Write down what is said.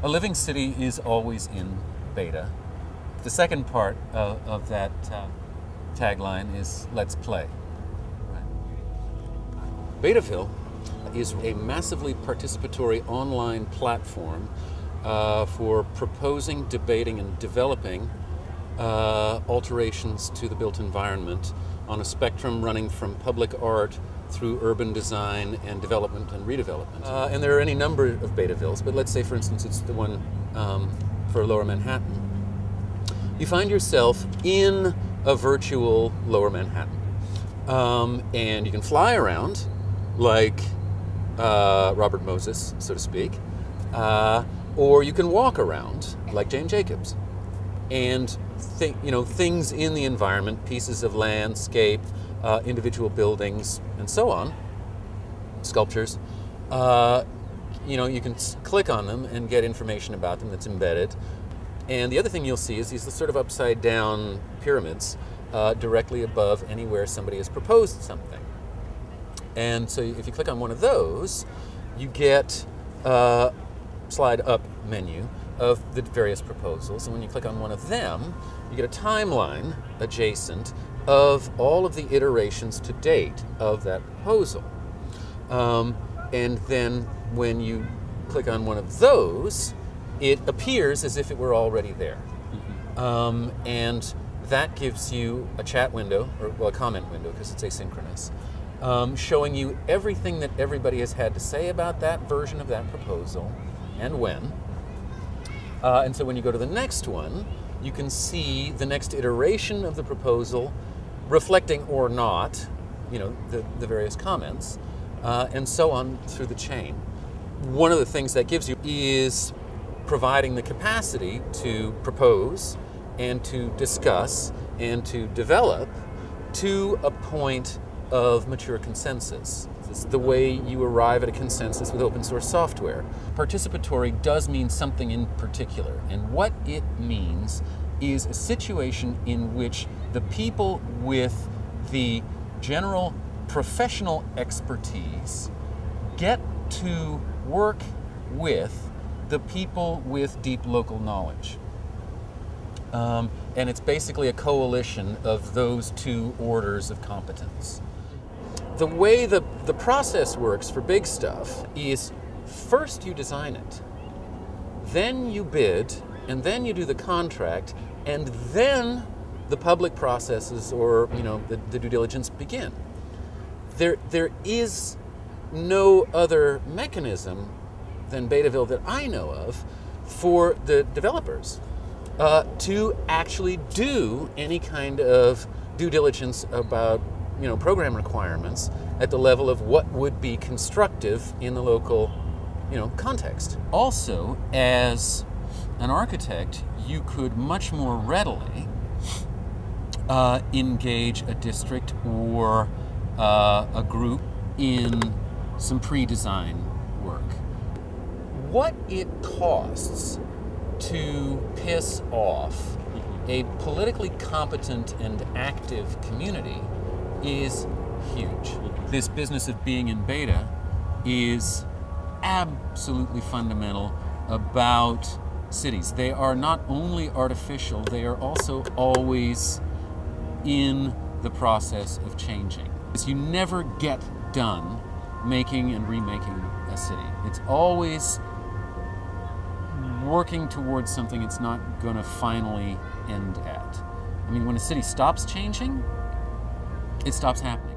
A living city is always in beta. The second part of that tagline is let's play. Betaville is a massively participatory online platform for proposing, debating, and developing alterations to the built environment on a spectrum running from public art through urban design and development and redevelopment. And there are any number of Betavilles, but let's say, for instance, it's the one for Lower Manhattan. You find yourself in a virtual Lower Manhattan. And you can fly around like Robert Moses, so to speak, or you can walk around like Jane Jacobs. And things in the environment, pieces of landscape, individual buildings, and so on, sculptures, you can click on them and get information about them that's embedded. And the other thing you'll see is these sort of upside down pyramids directly above anywhere somebody has proposed something. And so if you click on one of those, you get a slide up menu of the various proposals. And when you click on one of them, you get a timeline adjacent of all of the iterations to date of that proposal. And then when you click on one of those, it appears as if it were already there. And that gives you a chat window, or a comment window because it's asynchronous, showing you everything that everybody has had to say about that version of that proposal and when. And so when you go to the next one, you can see the next iteration of the proposal reflecting or not, the various comments, and so on through the chain. One of the things that gives you is providing the capacity to propose and to discuss and to develop to a point of mature consensus. It's the way you arrive at a consensus with open source software. Participatory does mean something in particular, and what it means is a situation in which the people with the general professional expertise get to work with the people with deep local knowledge. And it's basically a coalition of those two orders of competence. The way the process works for big stuff is first you design it, then you bid, and then you do the contract, and then the public processes or the due diligence begin. There is no other mechanism than Betaville that I know of for the developers to actually do any kind of due diligence about program requirements at the level of what would be constructive in the local context. Also, as an architect, you could much more readily engage a district or a group in some pre-design work. What it costs to piss off a politically competent and active community is huge. This business of being in beta is absolutely fundamental about cities. They are not only artificial, they are also always in the process of changing. You never get done making and remaking a city. It's always working towards something it's not going to finally end at. I mean, when a city stops changing, it stops happening.